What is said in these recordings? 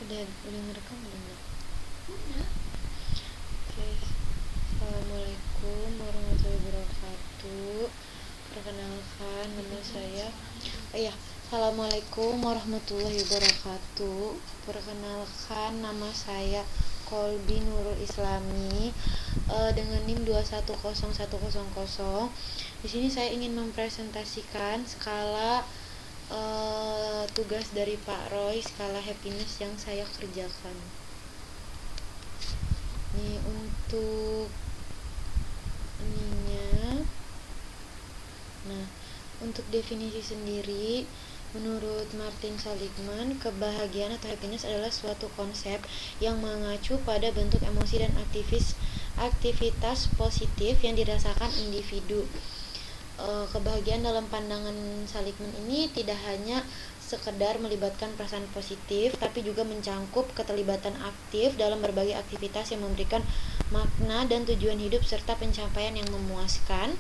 Udah ngerekam belum ya? Oke. Assalamualaikum warahmatullahi wabarakatuh. Perkenalkan nama saya. Assalamualaikum warahmatullahi wabarakatuh. Perkenalkan nama saya Kolbi Nurul Islami dengan NIM 210100. Di sini saya ingin mempresentasikan skala tugas dari Pak Roy, skala happiness yang saya kerjakan. Ini untuk ininya. Nah, untuk definisi sendiri, menurut Martin Seligman, kebahagiaan atau happiness adalah suatu konsep yang mengacu pada bentuk emosi dan aktivitas positif yang dirasakan individu. Kebahagiaan dalam pandangan Seligman ini tidak hanya sekedar melibatkan perasaan positif, tapi juga mencangkup keterlibatan aktif dalam berbagai aktivitas yang memberikan makna dan tujuan hidup serta pencapaian yang memuaskan.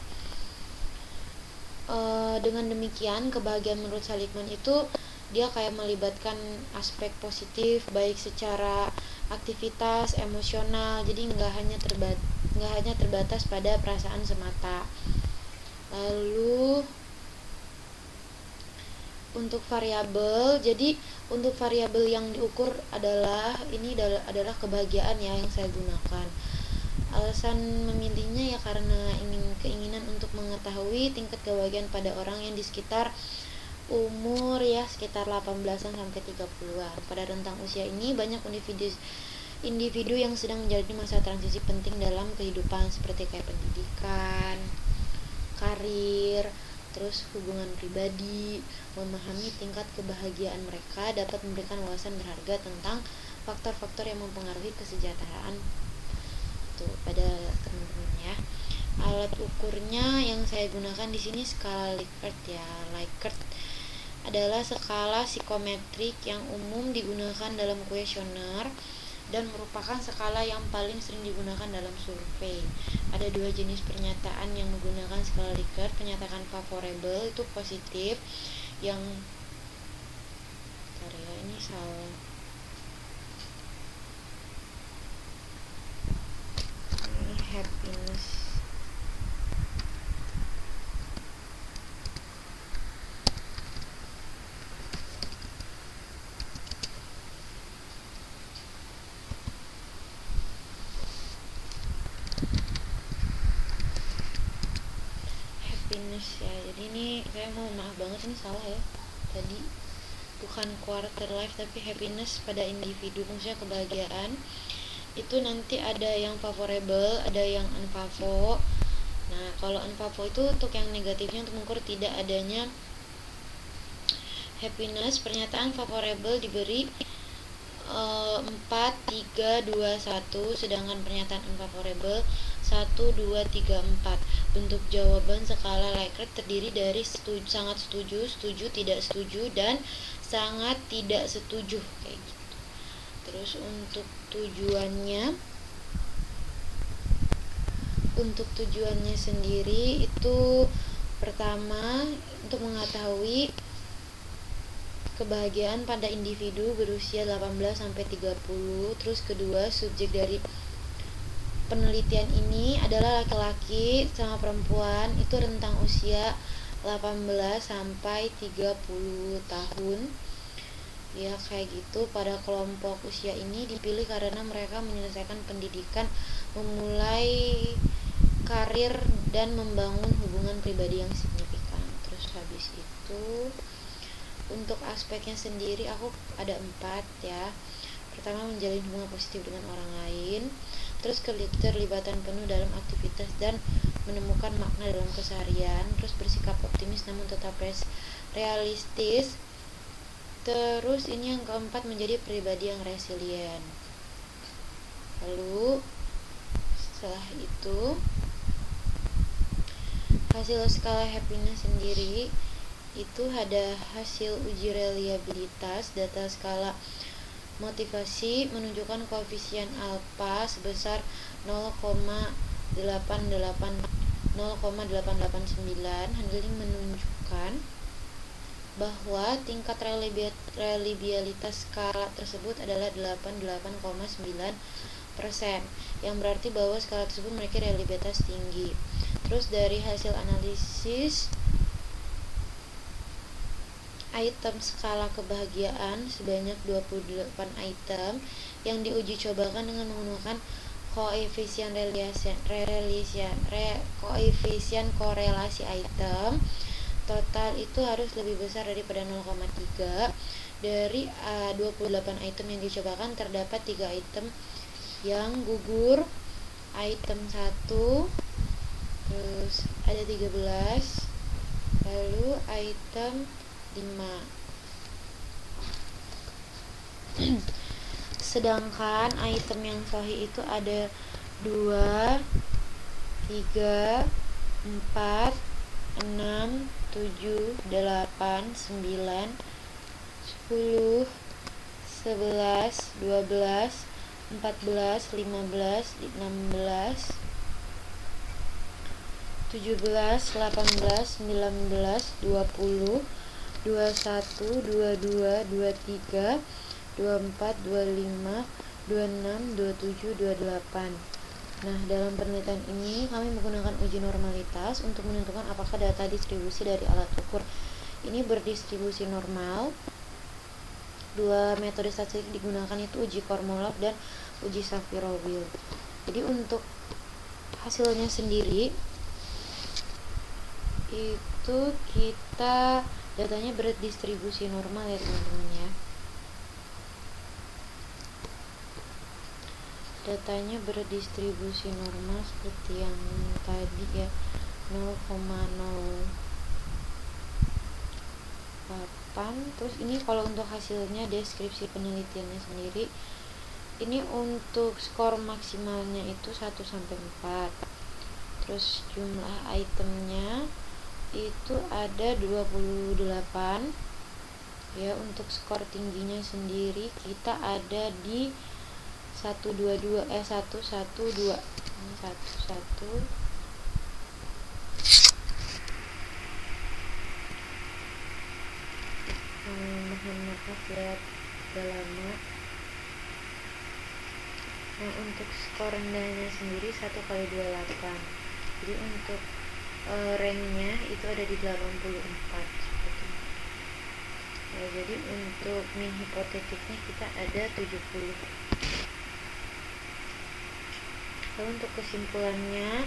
Dengan demikian, kebahagiaan menurut Seligman itu dia kayak melibatkan aspek positif baik secara aktivitas emosional, jadi nggak hanya terbatas pada perasaan semata. Lalu untuk variabel, jadi untuk variabel yang diukur adalah adalah kebahagiaan ya yang saya gunakan. Alasan memilihnya ya karena keinginan untuk mengetahui tingkat kebahagiaan pada orang yang di sekitar umur ya sekitar 18-an sampai 30-an. Pada rentang usia ini banyak individu yang sedang menjalani masa transisi penting dalam kehidupan seperti kayak pendidikan, karir, terus hubungan pribadi. Memahami tingkat kebahagiaan mereka dapat memberikan wawasan berharga tentang faktor-faktor yang mempengaruhi kesejahteraan pada teman-teman ya. Alat ukurnya yang saya gunakan di sini skala Likert ya. Likert adalah skala psikometrik yang umum digunakan dalam kuesioner dan merupakan skala yang paling sering digunakan dalam survei. Ada dua jenis pernyataan yang menggunakan skala Likert. Pernyataan favorable itu positif yang ini salah. Ini happiness. Ya, jadi ini saya mohon maaf banget ini salah ya, tadi bukan quarter life tapi happiness pada individu, maksudnya kebahagiaan itu nanti ada yang favorable, ada yang unfavo. Nah, kalau unfavo itu untuk yang negatifnya, untuk mengukur tidak adanya happiness. Pernyataan favorable diberi 4, 3, 2, 1, sedangkan pernyataan unfavorable 1, 2, 3, 4. Bentuk jawaban skala Likert terdiri dari sangat setuju, setuju, tidak setuju, dan sangat tidak setuju kayak gitu. Terus untuk tujuannya sendiri itu pertama untuk mengetahui kebahagiaan pada individu berusia 18 sampai 30. Terus kedua, subjek dari penelitian ini adalah laki-laki sama perempuan, itu rentang usia 18 sampai 30 tahun. Ya kayak gitu. Pada kelompok usia ini dipilih karena mereka menyelesaikan pendidikan, memulai karir, dan membangun hubungan pribadi yang signifikan. Terus habis itu untuk aspeknya sendiri aku ada 4 ya. Pertama, menjalin hubungan positif dengan orang lain. Terus keterlibatan penuh dalam aktivitas dan menemukan makna dalam keseharian. Terus bersikap optimis namun tetap realistis. Terus ini yang keempat, menjadi pribadi yang resilient. Lalu setelah itu hasil skala happiness sendiri itu ada hasil uji reliabilitas. Data skala motivasi menunjukkan koefisien alfa sebesar 0,889. Handling menunjukkan bahwa tingkat reliabilitas skala tersebut adalah 88,9%, yang berarti bahwa skala tersebut memiliki reliabilitas tinggi. Terus dari hasil analisis item skala kebahagiaan sebanyak 28 item yang diuji cobakan dengan menggunakan koefisien korelasi item, total itu harus lebih besar daripada 0,3. Dari 28 item yang dicobakan terdapat 3 item yang gugur, item 1, terus ada 13, lalu item 5. Sedangkan item yang sahih itu ada 2, 3, 4, 6, 7, 8, 9, 10, 11, 12, 14, 15, 16, 17, 18, 19, 20, 21, 22, 23, 24, 25, 26, 27, 28. Nah, dalam penelitian ini kami menggunakan uji normalitas untuk menentukan apakah data distribusi dari alat ukur ini berdistribusi normal. Dua metode statistik digunakan itu uji Kormolov dan uji Shapiro-Wilk. Jadi untuk hasilnya sendiri itu kita datanya berdistribusi normal ya teman-teman ya. Datanya berdistribusi normal seperti yang tadi ya, 0,08. Terus ini kalau untuk hasilnya, deskripsi penelitiannya sendiri, ini untuk skor maksimalnya itu 1-4. Terus jumlah itemnya itu ada 28 ya. Untuk skor tingginya sendiri kita ada di 112. Ini 112. Mohon maaf ya, udah lama. Nah, untuk skor rendahnya sendiri 1x28. Jadi untuk ranknya itu ada di 84 seperti itu. Ya, jadi untuk min hipotetiknya kita ada 70. Lalu untuk kesimpulannya,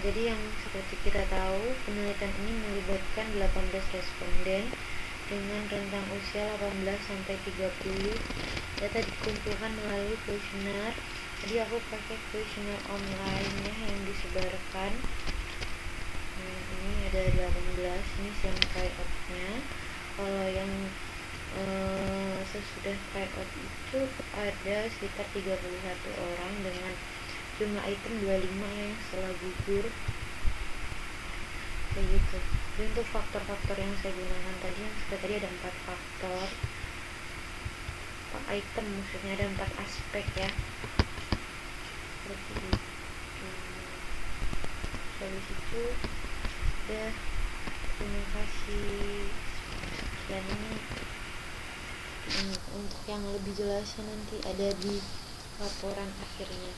jadi yang seperti kita tahu, penelitian ini melibatkan 18 responden dengan rentang usia 18-30. Data dikumpulkan melalui kuesioner. Jadi aku pakai kuesioner online ya yang disebarkan. Ini ada 18, ini yang tryout-nya. Kalau yang sesudah tryout itu ada sekitar 31 orang dengan jumlah item 25 ya yang setelah gugur kayak gitu. Jadi untuk faktor-faktor yang saya gunakan tadi, yang tadi ada 4 faktor, 4 item, maksudnya ada 4 aspek ya, seperti itu. Habis itu udah, terima kasih. Dan ini untuk yang lebih jelasnya nanti ada di laporan akhirnya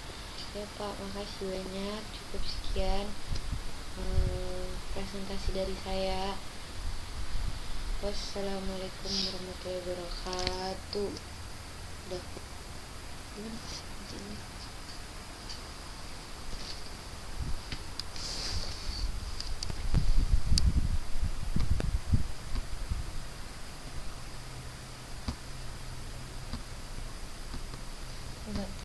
ya Pak. Makasih banyak, cukup sekian presentasi dari saya. Wassalamualaikum warahmatullahi wabarakatuh. Udah gimana?